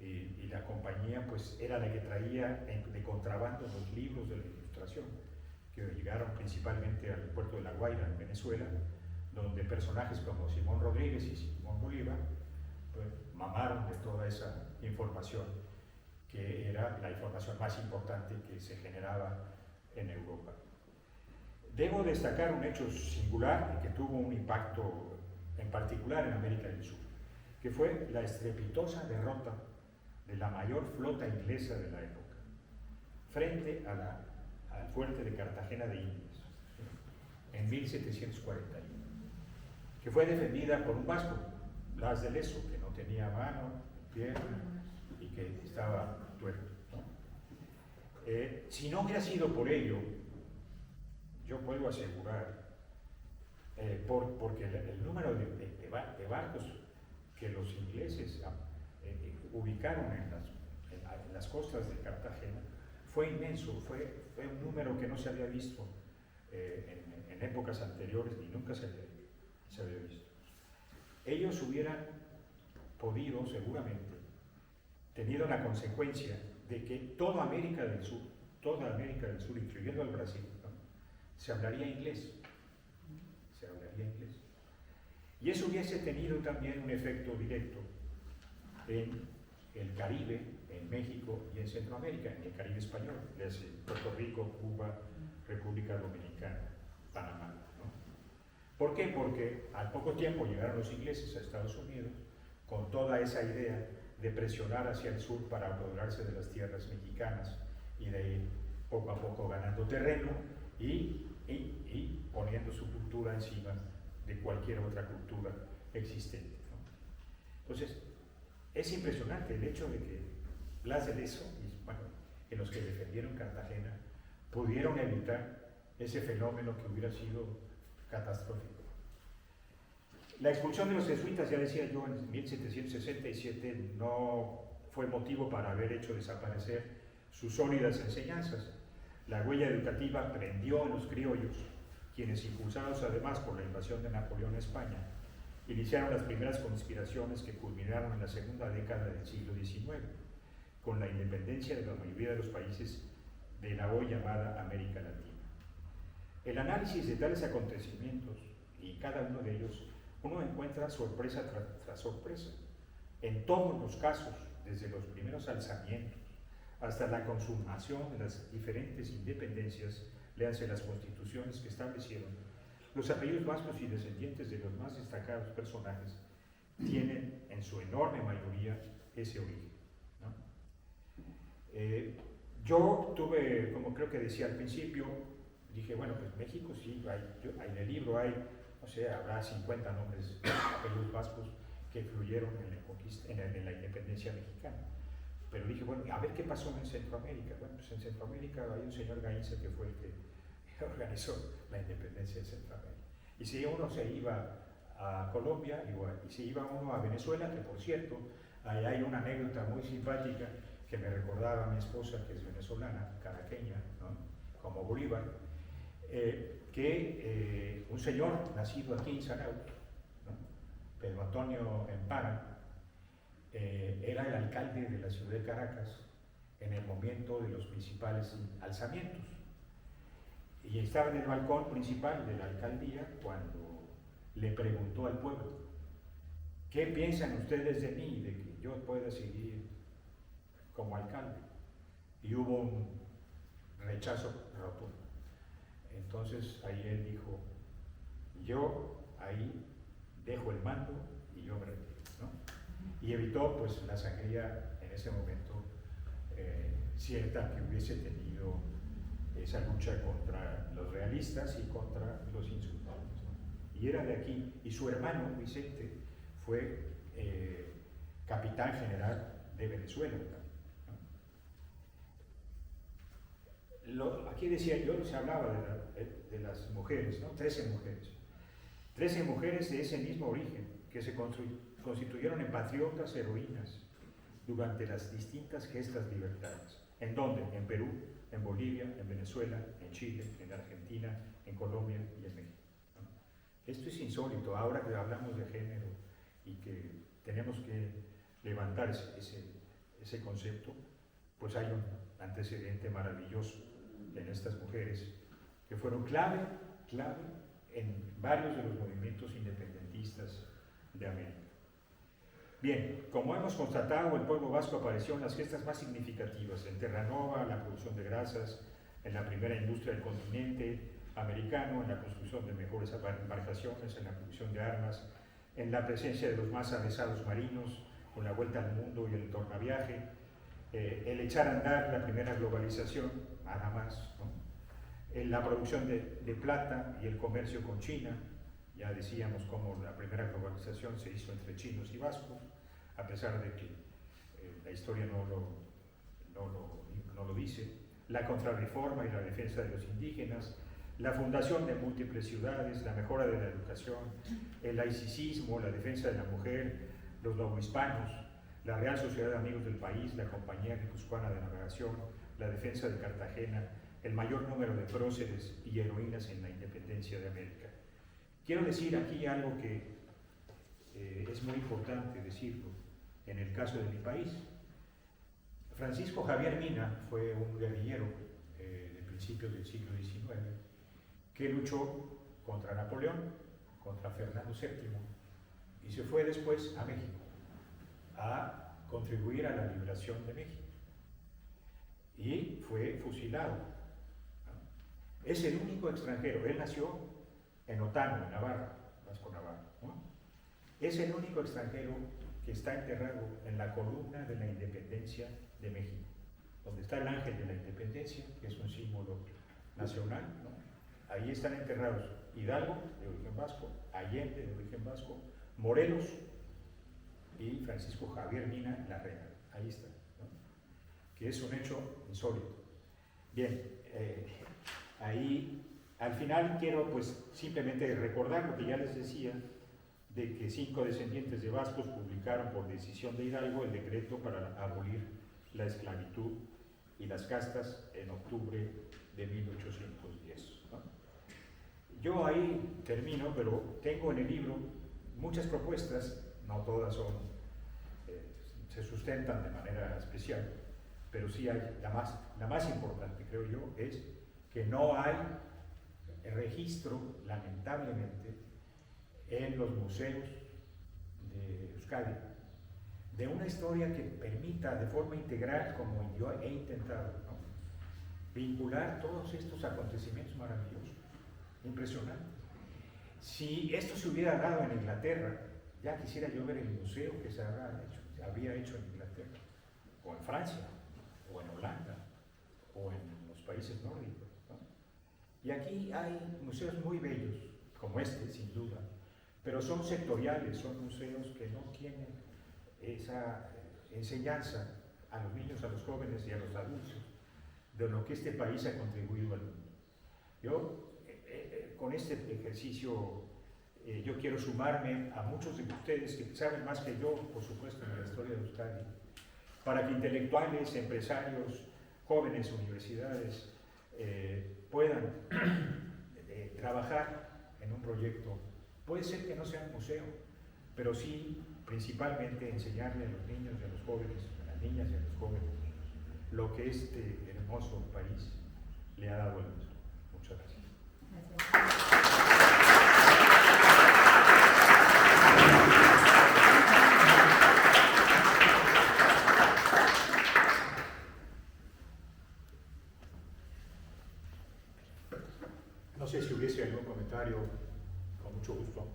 Y la compañía pues era la que traía de contrabando los libros de la Ilustración, que llegaron principalmente al puerto de La Guaira, en Venezuela, donde personajes como Simón Rodríguez y Simón Bolívar pues, mamaron de toda esa información, que era la información más importante que se generaba en Europa. Debo destacar un hecho singular y que tuvo un impacto en particular en América del Sur, que fue la estrepitosa derrota de la mayor flota inglesa de la época, frente al fuerte de Cartagena de Indias, en 1741, que fue defendida por un vasco, Blas de Lezo, que no tenía mano, pierna, y que estaba tuerto, ¿no? Si no hubiera sido por ello, yo puedo asegurar, porque el número de barcos que los ingleses ubicaron en las costas de Cartagena fue inmenso, fue un número que no se había visto en épocas anteriores ni nunca se había visto. Ellos hubieran podido seguramente tenido la consecuencia de que toda América del Sur, incluyendo el Brasil, ¿no? se hablaría inglés. Y eso hubiese tenido también un efecto directo en el Caribe, en México y en Centroamérica, en el Caribe español, desde Puerto Rico, Cuba, República Dominicana, Panamá, ¿no? ¿Por qué? Porque al poco tiempo llegaron los ingleses a Estados Unidos con toda esa idea de presionar hacia el sur para apoderarse de las tierras mexicanas y de ir poco a poco ganando terreno y poniendo su cultura encima de cualquier otra cultura existente, ¿no? Entonces, es impresionante el hecho de que Blas de Lezo, en los que defendieron Cartagena, pudieron evitar ese fenómeno que hubiera sido catastrófico. La expulsión de los jesuitas, ya decía yo, en 1767 no fue motivo para haber hecho desaparecer sus sólidas enseñanzas. La huella educativa prendió en los criollos, quienes, impulsados además por la invasión de Napoleón a España, iniciaron las primeras conspiraciones que culminaron en la segunda década del siglo XIX, con la independencia de la mayoría de los países de la hoy llamada América Latina. El análisis de tales acontecimientos, y cada uno de ellos, uno encuentra sorpresa tras sorpresa. En todos los casos, desde los primeros alzamientos hasta la consumación de las diferentes independencias, léanse las constituciones que establecieron, los apellidos vascos y descendientes de los más destacados personajes tienen en su enorme mayoría ese origen, ¿no? Yo tuve, como creo que decía al principio, dije, bueno, pues México sí, en el libro hay, o sea, habrá 50 nombres de apellidos vascos que influyeron en la independencia mexicana. Pero dije, bueno, a ver qué pasó en Centroamérica. Bueno, pues en Centroamérica hay un señor Gainza que fue el que organizó la independencia de Centroamérica. Y si uno se iba a Colombia, igual. Y si iba uno a Venezuela, que por cierto, ahí hay una anécdota muy simpática que me recordaba a mi esposa, que es venezolana, caraqueña, ¿no? Como Bolívar, que un señor nacido aquí en Zarauz, ¿no? Pedro Antonio Empara, era el alcalde de la ciudad de Caracas en el momento de los principales alzamientos. Y estaba en el balcón principal de la alcaldía cuando le preguntó al pueblo, ¿qué piensan ustedes de mí, de que yo pueda seguir como alcalde? Y hubo un rechazo rotundo. Entonces ahí él dijo, yo ahí dejo el mando y yo me retiro, ¿no? Y evitó pues la sangría en ese momento cierta que hubiese tenido esa lucha contra los realistas y contra los insultantes, ¿no? Y era de aquí, y su hermano Vicente fue capitán general de Venezuela, ¿no? Aquí decía yo, se hablaba de las mujeres, ¿no? 13 mujeres. 13 mujeres de ese mismo origen, que se constituyeron en patriotas heroínas durante las distintas gestas libertarias. ¿En dónde? En Perú, en Bolivia, en Venezuela, en Chile, en Argentina, en Colombia y en México, ¿no? Esto es insólito, ahora que hablamos de género y que tenemos que levantar ese concepto, pues hay un antecedente maravilloso en estas mujeres que fueron clave en varios de los movimientos independentistas de América. Bien, como hemos constatado, el pueblo vasco apareció en las gestas más significativas, en Terranova, la producción de grasas, en la primera industria del continente americano, en la construcción de mejores embarcaciones, en la producción de armas, en la presencia de los más avesados marinos, con la vuelta al mundo y el tornaviaje, el echar a andar la primera globalización, nada más, ¿no? En la producción de plata y el comercio con China, ya decíamos cómo la primera globalización se hizo entre chinos y vascos, a pesar de que la historia no lo dice, la contrarreforma y la defensa de los indígenas, la fundación de múltiples ciudades, la mejora de la educación, el laicismo, la defensa de la mujer, los novohispanos, la Real Sociedad de Amigos del País, la Compañía Guipuzcoana de Navegación, la defensa de Cartagena, el mayor número de próceres y heroínas en la independencia de América. Quiero decir aquí algo que es muy importante decirlo en el caso de mi país. Francisco Javier Mina fue un guerrillero de principios del siglo XIX que luchó contra Napoleón, contra Fernando VII y se fue después a México a contribuir a la liberación de México y fue fusilado, ¿no? Es el único extranjero, él nació en Otano, en Navarra, Vasco Navarra, ¿no? Es el único extranjero que está enterrado en la columna de la independencia de México, donde está el ángel de la independencia, que es un símbolo nacional, ¿no? Ahí están enterrados Hidalgo, de origen vasco, Allende, de origen vasco, Morelos y Francisco Javier Mina Larrea. Ahí está, ¿no? Que es un hecho insólito. Bien, ahí al final quiero pues simplemente recordar lo que ya les decía, de que 5 descendientes de vascos publicaron por decisión de Hidalgo el decreto para abolir la esclavitud y las castas en octubre de 1810, ¿no? Yo ahí termino, pero tengo en el libro muchas propuestas, no todas se sustentan de manera especial, pero sí hay la más importante, creo yo, es que no hay registro, lamentablemente, en los museos de Euskadi, de una historia que permita de forma integral, como yo he intentado, ¿no?, vincular todos estos acontecimientos maravillosos, impresionantes. Si esto se hubiera dado en Inglaterra, ya quisiera yo ver el museo que se habría hecho en Inglaterra, o en Francia, o en Holanda, o en los países nórdicos, ¿no? Y aquí hay museos muy bellos, como este, sin duda, pero son sectoriales, son museos que no tienen esa enseñanza a los niños, a los jóvenes y a los adultos de lo que este país ha contribuido al mundo. Yo, con este ejercicio, yo quiero sumarme a muchos de ustedes que saben más que yo, por supuesto, de la historia de Euskadi, para que intelectuales, empresarios, jóvenes, universidades puedan trabajar en un proyecto. Puede ser que no sea un museo, pero sí principalmente enseñarle a los niños y a los jóvenes, a las niñas y a los jóvenes, lo que este hermoso país le ha dado al mundo. Muchas gracias. No sé si hubiese algún comentario, con mucho gusto.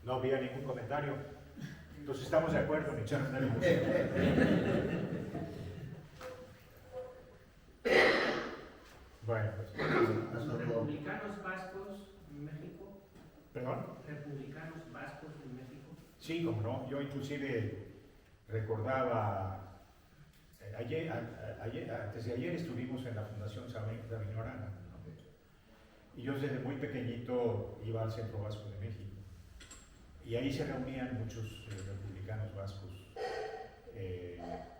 No había ningún comentario. Entonces estamos de acuerdo en echar a andar el museo. Bueno, pues. ¿Los republicanos vascos en México? ¿Perdón? ¿Republicanos vascos en México? Sí, como no. Yo inclusive recordaba, antes de ayer estuvimos en la Fundación Sabino Arana, ¿no? Y yo desde muy pequeñito iba al Centro Vasco de México. Y ahí se reunían muchos republicanos vascos,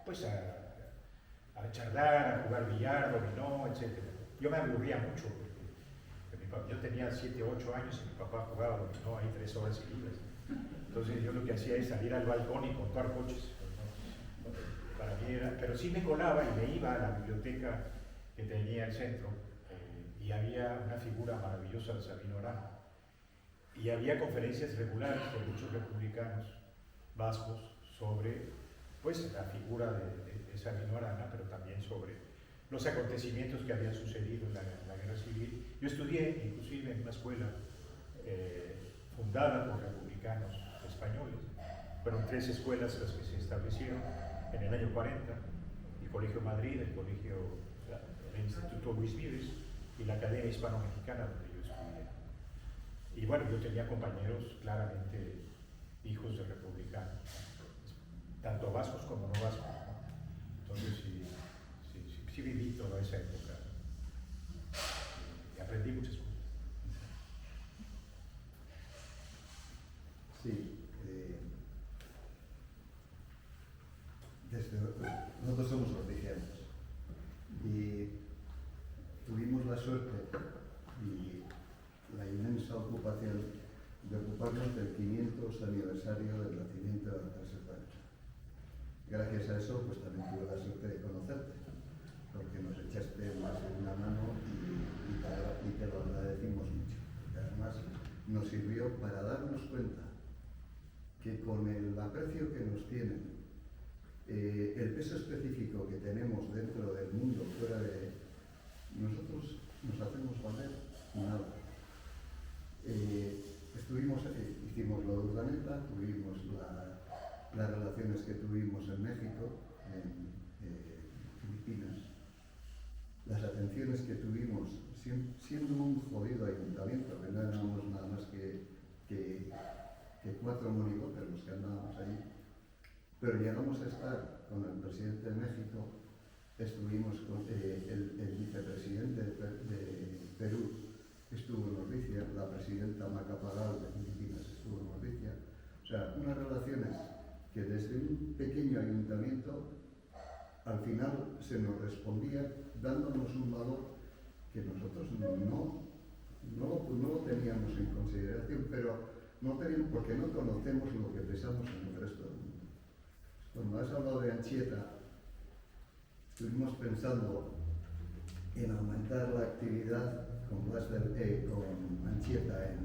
pues a charlar, a jugar billar, dominó, etc. Yo me aburría mucho, porque yo tenía 7 o 8 años y mi papá jugaba dominó ahí 3 horas seguidas. Entonces yo lo que hacía es salir al balcón y contar coches. Para mí era, pero sí me colaba y me iba a la biblioteca que tenía el centro, y había una figura maravillosa de Sabino Arana. Y había conferencias regulares por muchos republicanos vascos sobre, pues, la figura de Sabino Arana, pero también sobre los acontecimientos que habían sucedido en la Guerra Civil. Yo estudié, inclusive, en una escuela fundada por republicanos españoles. Fueron 3 escuelas las que se establecieron en el año 40, el Colegio Madrid, el Instituto Luis Vives y la Academia Hispano-Mexicana, donde yo estudié. Y bueno, yo tenía compañeros claramente hijos de republicanos, tanto vascos como no vascos, ¿no? Entonces sí viví toda esa época y aprendí muchas cosas. Sí, nosotros somos ordicianos y tuvimos la suerte y la inmensa ocupación de ocuparnos del 500 aniversario del nacimiento de Alfonso Pancha. Gracias a eso, pues también tuve la suerte de conocerte, porque nos echaste más de una mano y te lo agradecimos mucho. Porque además nos sirvió para darnos cuenta que con el aprecio que nos tienen, el peso específico que tenemos dentro del mundo, fuera de nosotros, nos hacemos valer nada. Hicimos lo de Urdaneta, tuvimos las relaciones que tuvimos en México, en Filipinas, las atenciones que tuvimos siendo un jodido ayuntamiento, que no éramos nada más que 4 monigotes los que andábamos allí. Pero llegamos a estar con el presidente de México, estuvimos con el vicepresidente de Perú, estuvo en Ordicia, la presidenta Macapagal de Filipinas estuvo en Ordicia. O sea, unas relaciones que desde un pequeño ayuntamiento al final se nos respondía dándonos un valor que nosotros no lo teníamos en consideración, pero no teníamos porque no conocemos lo que pensamos en el resto del mundo. Cuando has hablado de Anchieta, estuvimos pensando en aumentar la actividad con Anchieta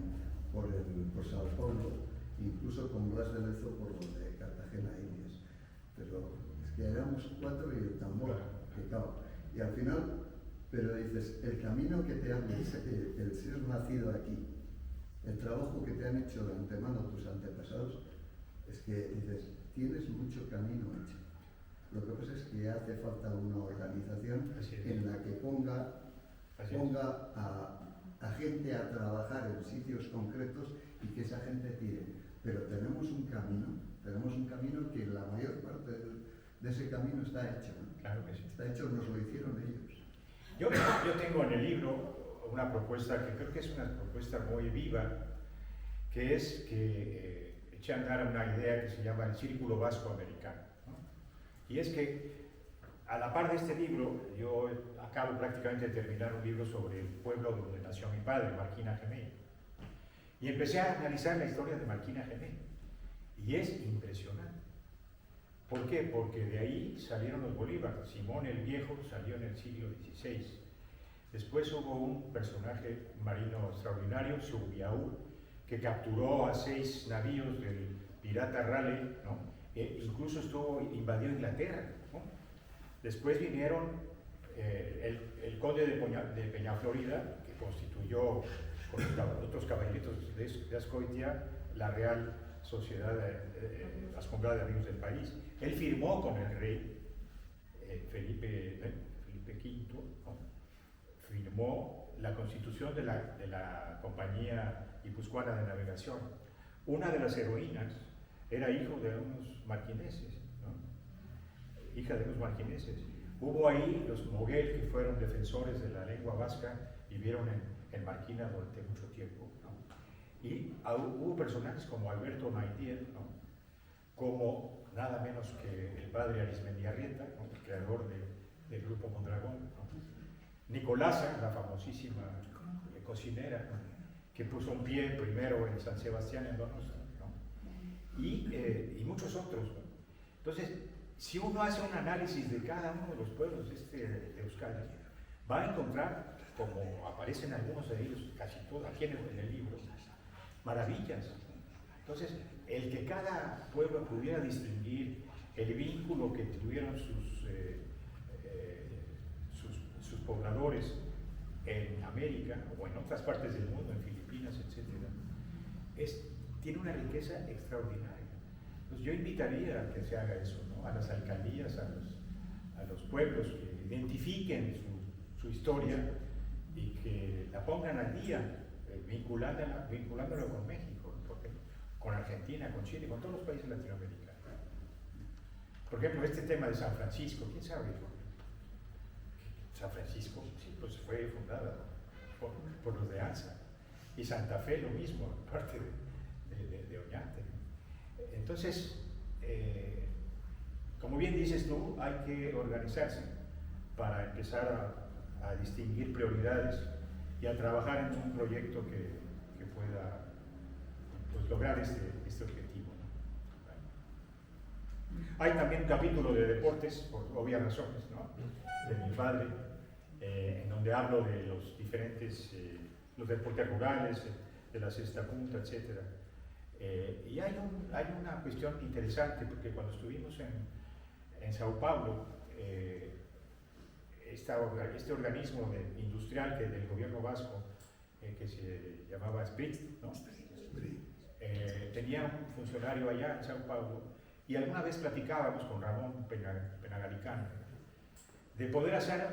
por Sao Paulo, incluso con Blas de Lezo por lo de Cartagena e Indias. Pero es que éramos 4 y el tambor, que claro. Y al final, pero dices, el camino que te abre, el ser nacido aquí, el trabajo que te han hecho de antemano tus antepasados, es que dices, tienes mucho camino hecho. Lo que pasa es que hace falta una organización en la que ponga a gente a trabajar en sitios concretos y que esa gente tire. Pero tenemos un camino que la mayor parte de ese camino está hecho, ¿no? Claro que sí. Está hecho, nos lo hicieron ellos. Yo tengo en el libro una propuesta que creo que es una propuesta muy viva, que es que eché a andar una idea que se llama el Círculo Vasco Americano, ¿no? Y es que a la par de este libro, yo acabo prácticamente de terminar un libro sobre el pueblo donde nació mi padre, Marquina Gemey. Y empecé a analizar la historia de Marquina Gemey. Y es impresionante. ¿Por qué? Porque de ahí salieron los Bolívar. Simón el Viejo salió en el siglo XVI. Después hubo un personaje marino extraordinario, Subiaú, que capturó a 6 navíos del pirata Raleigh, ¿no? Incluso invadió Inglaterra, ¿no? Después vinieron el conde de Peñaflorida, que constituyó con otros caballeritos de Azcoitia la Real Sociedad Ascombrada de Amigos del País. Él firmó con el rey Felipe V, ¿no? Firmó la constitución de la Compañía Guipuzcoana de Navegación. Una de las heroínas era hijo de unos marquineses, ¿no? Hija de unos marquineses. Hubo ahí los Moguel, que fueron defensores de la lengua vasca, vivieron en Marquina durante mucho tiempo, ¿no? Y hubo personajes como Alberto Maitier, ¿no? Como nada menos que el padre Arizmendiarrieta, ¿no? El creador del grupo Mondragón, ¿no? Nicolasa, la famosísima cocinera, ¿no? Que puso un pie primero en San Sebastián, en Donostia, ¿no? Y muchos otros, ¿no? Entonces, si uno hace un análisis de cada uno de los pueblos de Euskadi, va a encontrar, como aparecen algunos de ellos, casi todos aquí en el libro, maravillas. Entonces, el que cada pueblo pudiera distinguir el vínculo que tuvieron sus pobladores en América o en otras partes del mundo, en Filipinas, etc., tiene una riqueza extraordinaria. Entonces, yo invitaría a que se haga eso, ¿no? A las alcaldías, a los pueblos, que identifiquen su historia y que la pongan al día, vinculándolo con México, con Argentina, con Chile, con todos los países latinoamericanos. Por ejemplo, este tema de San Francisco, ¿quién sabe? San Francisco, sí, pues fue fundada por los de Anza, y Santa Fe lo mismo, parte de Oñate. Entonces, como bien dices tú, hay que organizarse para empezar a distinguir prioridades y a trabajar en un proyecto que pueda, pues, lograr este objetivo, ¿no? Hay también un capítulo de deportes, por obvias razones, ¿no? De mi padre, en donde hablo de los diferentes, los deportes rurales, de la cesta punta, etc. Y hay una cuestión interesante, porque cuando estuvimos en Sao Paulo, este organismo industrial del gobierno vasco, que se llamaba SPRIT, ¿no? Tenía un funcionario allá en Sao Paulo, y alguna vez platicábamos con Ramón Penagaricano de poder hacer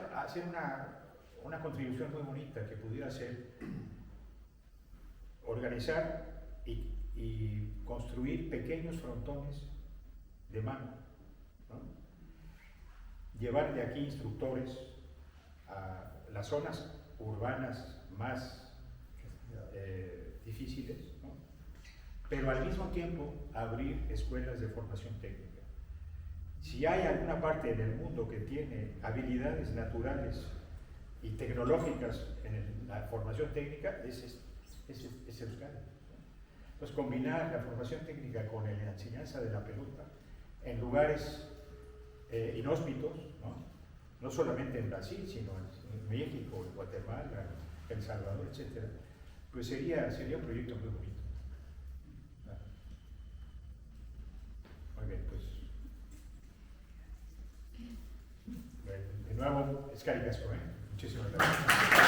una contribución muy bonita, que pudiera ser organizar y construir pequeños frontones de mano, ¿no? Llevar de aquí instructores a las zonas urbanas más difíciles, ¿no? Pero al mismo tiempo abrir escuelas de formación técnica. Si hay alguna parte del mundo que tiene habilidades naturales y tecnológicas en la formación técnica, es Euskadi. Entonces, combinar la formación técnica con la enseñanza de la pelota en lugares inhóspitos, no solamente en Brasil, sino en México, en Guatemala, en El Salvador, etc., pues sería un proyecto muy bonito. Muy bien, pues. De nuevo, Escari Casco, ¿eh? Muchísimas gracias.